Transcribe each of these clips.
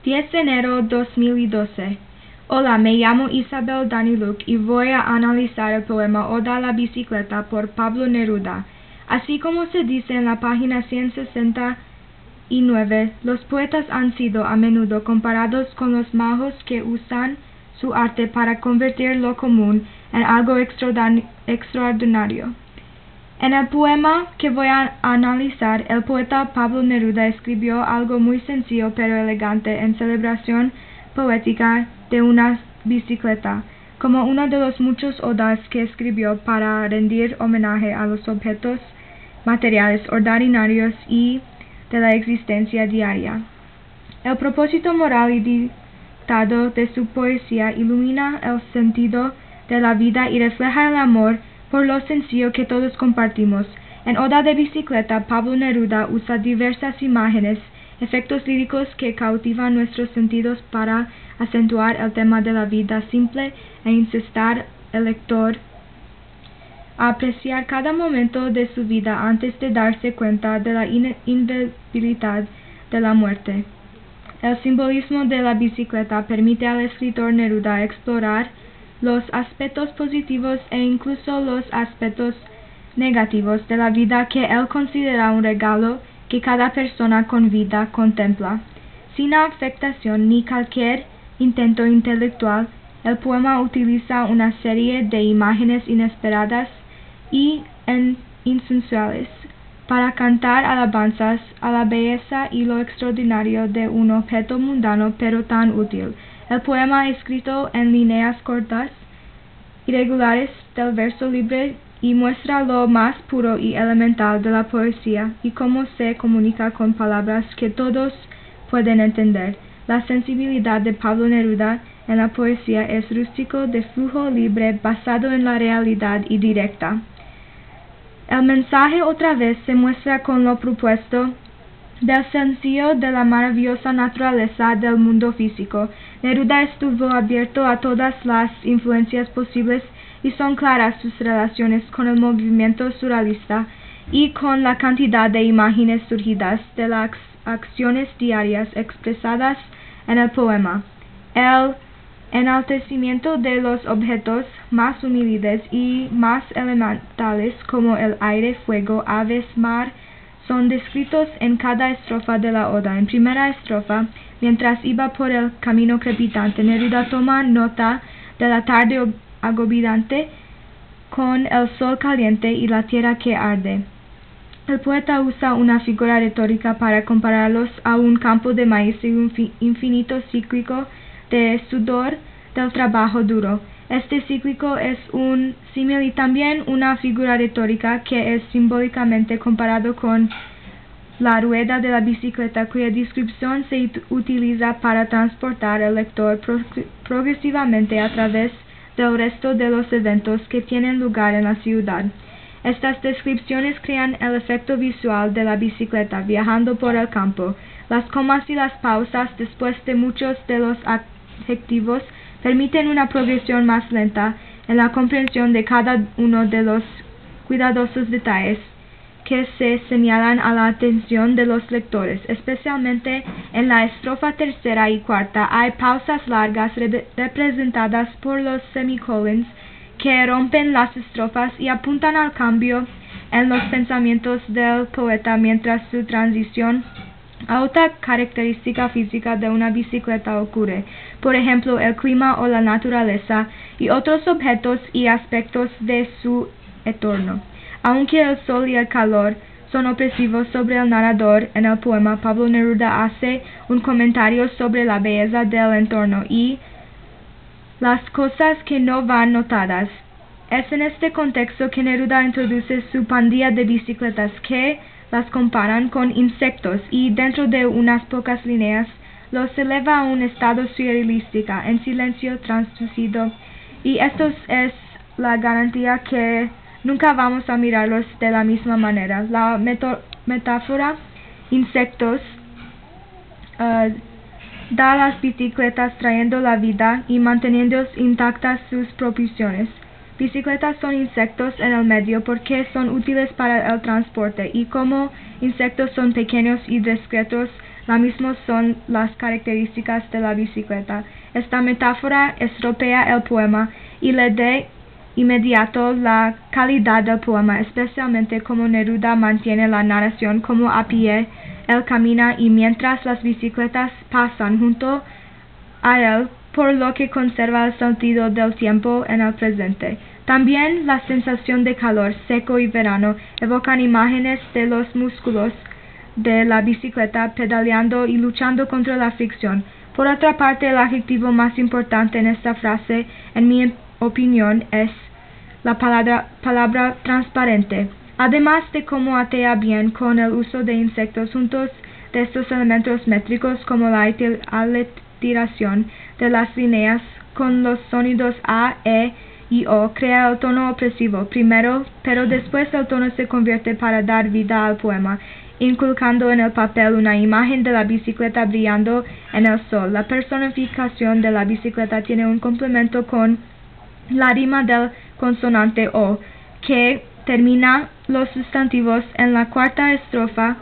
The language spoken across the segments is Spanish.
10 de enero 2012. Hola, me llamo Isabel Daniluk y voy a analizar el poema Oda a la bicicleta por Pablo Neruda. Así como se dice en la página 169, los poetas han sido a menudo comparados con los magos que usan su arte para convertir lo común en algo extraordinario. En el poema que voy a analizar, el poeta Pablo Neruda escribió algo muy sencillo pero elegante en celebración poética de una bicicleta, como uno de los muchos odas que escribió para rendir homenaje a los objetos materiales ordinarios y de la existencia diaria. El propósito moral y dictado de su poesía ilumina el sentido de la vida y refleja el amor por lo sencillo que todos compartimos. En Oda de bicicleta, Pablo Neruda usa diversas imágenes, efectos líricos que cautivan nuestros sentidos para acentuar el tema de la vida simple e instar al lector a apreciar cada momento de su vida antes de darse cuenta de la inevitabilidad de la muerte. El simbolismo de la bicicleta permite al escritor Neruda explorar los aspectos positivos e incluso los aspectos negativos de la vida que él considera un regalo que cada persona con vida contempla. Sin afectación ni cualquier intento intelectual, el poema utiliza una serie de imágenes inesperadas y insensuales para cantar alabanzas a la belleza y lo extraordinario de un objeto mundano pero tan útil. El poema, escrito en líneas cortas, irregulares del verso libre, y muestra lo más puro y elemental de la poesía y cómo se comunica con palabras que todos pueden entender. La sensibilidad de Pablo Neruda en la poesía es rústico, de flujo libre, basado en la realidad y directa. El mensaje otra vez se muestra con lo propuesto del sencillo de la maravillosa naturaleza del mundo físico. Neruda estuvo abierto a todas las influencias posibles y son claras sus relaciones con el movimiento surrealista y con la cantidad de imágenes surgidas de las acciones diarias expresadas en el poema. El enaltecimiento de los objetos más humildes y más elementales como el aire, fuego, aves, mar, son descritos en cada estrofa de la oda. En primera estrofa, mientras iba por el camino crepitante, Neruda toma nota de la tarde agobiante con el sol caliente y la tierra que arde. El poeta usa una figura retórica para compararlos a un campo de maíz y un infinito cíclico de sudor del trabajo duro. Este cíclico es un símil y también una figura retórica que es simbólicamente comparado con la rueda de la bicicleta, cuya descripción se utiliza para transportar al lector progresivamente a través del resto de los eventos que tienen lugar en la ciudad. Estas descripciones crean el efecto visual de la bicicleta viajando por el campo. Las comas y las pausas después de muchos de los adjetivos permiten una progresión más lenta en la comprensión de cada uno de los cuidadosos detalles que se señalan a la atención de los lectores. Especialmente en la estrofa tercera y cuarta hay pausas largas representadas por los semicolons que rompen las estrofas y apuntan al cambio en los pensamientos del poeta mientras su transición a otra característica física de una bicicleta ocurre, por ejemplo el clima o la naturaleza y otros objetos y aspectos de su entorno. Aunque el sol y el calor son opresivos sobre el narrador en el poema, Pablo Neruda hace un comentario sobre la belleza del entorno y las cosas que no van notadas. Es en este contexto que Neruda introduce su pandilla de bicicletas que las comparan con insectos y dentro de unas pocas líneas los eleva a un estado surrealístico en silencio translúcido, y esto es la garantía que nunca vamos a mirarlos de la misma manera. La metáfora insectos da a las bicicletas trayendo la vida y manteniendo intactas sus proporciones. Bicicletas son insectos en el medio porque son útiles para el transporte y como insectos son pequeños y discretos, la misma son las características de la bicicleta. Esta metáfora estropea el poema y le da inmediato la calidad del poema, especialmente como Neruda mantiene la narración como a pie, él camina y mientras las bicicletas pasan junto a él, por lo que conserva el sentido del tiempo en el presente. También la sensación de calor, seco y verano evocan imágenes de los músculos de la bicicleta pedaleando y luchando contra la fricción. Por otra parte, el adjetivo más importante en esta frase, en mi opinión, es la palabra transparente. Además de cómo atea bien con el uso de insectos juntos de estos elementos métricos como la aliteración de las líneas con los sonidos A, E y O, crea el tono opresivo primero, pero después el tono se convierte para dar vida al poema, inculcando en el papel una imagen de la bicicleta brillando en el sol. La personificación de la bicicleta tiene un complemento con la rima del consonante O, que termina los sustantivos en la cuarta estrofa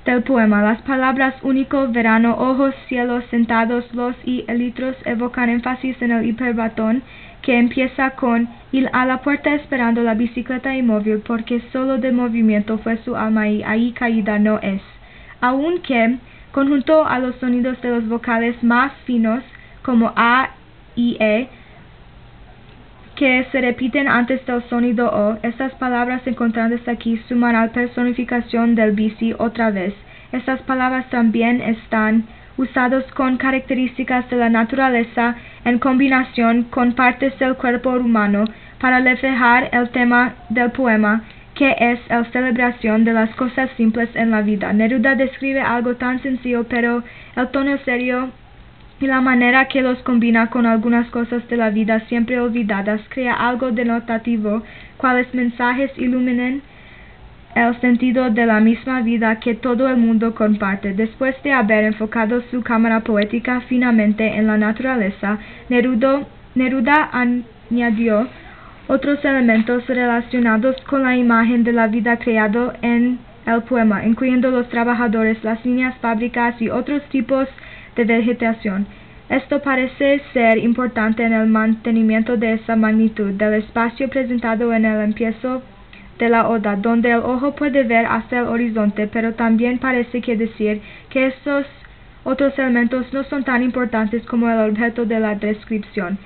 del poema. Las palabras único, verano, ojos, cielos, sentados, los y elitros evocan énfasis en el hiperbatón que empieza con ir a la puerta esperando la bicicleta inmóvil porque solo de movimiento fue su alma y ahí caída no es. Aunque conjunto a los sonidos de los vocales más finos como A y E que se repiten antes del sonido O, estas palabras encontradas aquí suman a la personificación del bici otra vez. Estas palabras también están usadas con características de la naturaleza en combinación con partes del cuerpo humano para reflejar el tema del poema, que es la celebración de las cosas simples en la vida. Neruda describe algo tan sencillo, pero el tono serio y la manera que los combina con algunas cosas de la vida siempre olvidadas crea algo denotativo, cuales mensajes iluminen el sentido de la misma vida que todo el mundo comparte. Después de haber enfocado su cámara poética finamente en la naturaleza, Neruda añadió otros elementos relacionados con la imagen de la vida creado en el poema, incluyendo los trabajadores, las líneas fábricas y otros tipos de vegetación. Esto parece ser importante en el mantenimiento de esa magnitud del espacio presentado en el empiezo de la oda, donde el ojo puede ver hasta el horizonte, pero también parece que decir que estos otros elementos no son tan importantes como el objeto de la descripción.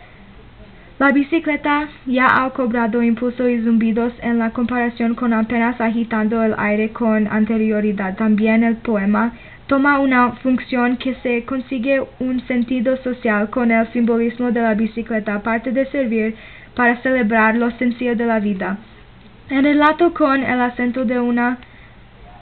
La bicicleta ya ha cobrado impulso y zumbidos en la comparación con apenas agitando el aire con anterioridad. También el poema toma una función que se consigue un sentido social con el simbolismo de la bicicleta, aparte de servir para celebrar lo sencillo de la vida. El relato con el acento de una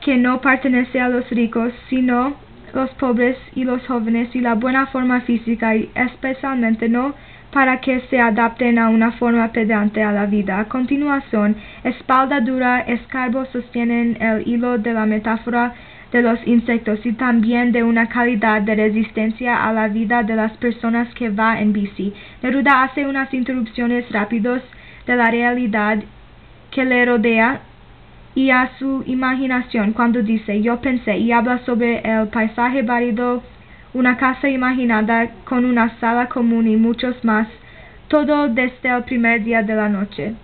que no pertenece a los ricos, sino los pobres y los jóvenes y la buena forma física y especialmente no para que se adapten a una forma pedante a la vida. A continuación, espalda dura, escarbo sostienen el hilo de la metáfora de los insectos y también de una calidad de resistencia a la vida de las personas que va en bici. Neruda hace unas interrupciones rápidas de la realidad que le rodea y a su imaginación cuando dice yo pensé y habla sobre el paisaje válido, una casa imaginada con una sala común y muchos más, todo desde el primer día de la noche.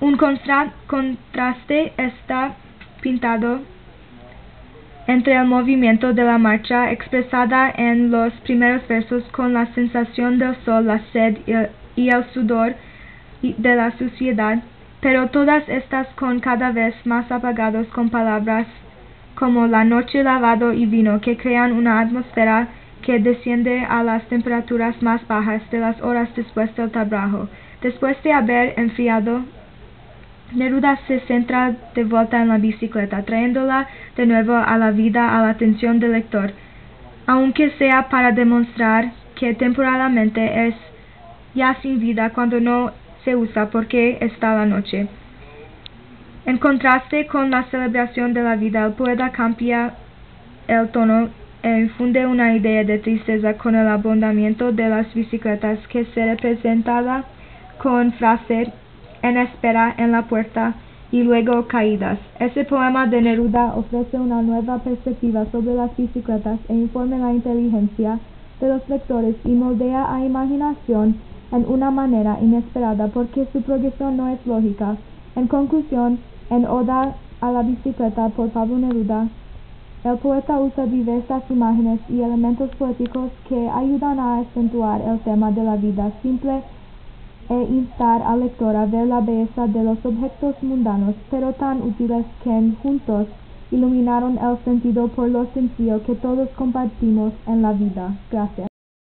Un contraste está pintado entre el movimiento de la marcha expresada en los primeros versos con la sensación del sol, la sed y el sudor de la suciedad, pero todas estas con cada vez más apagados con palabras como la noche, lavado y vino, que crean una atmósfera que desciende a las temperaturas más bajas de las horas después del trabajo. Después de haber enfriado, Neruda se centra de vuelta en la bicicleta, trayéndola de nuevo a la vida a la atención del lector, aunque sea para demostrar que temporalmente es ya sin vida cuando no se usa porque está la noche. En contraste con la celebración de la vida, el poeta cambia el tono e infunde una idea de tristeza con el abundamiento de las bicicletas que se representada con frase en espera en la puerta y luego caídas. Ese poema de Neruda ofrece una nueva perspectiva sobre las bicicletas e informa la inteligencia de los lectores y moldea a imaginación en una manera inesperada porque su progresión no es lógica. En conclusión, en Oda a la bicicleta por Pablo Neruda, el poeta usa diversas imágenes y elementos poéticos que ayudan a acentuar el tema de la vida simple e instar al lector a ver la belleza de los objetos mundanos, pero tan útiles que juntos iluminaron el sentido por lo sencillo que todos compartimos en la vida. Gracias.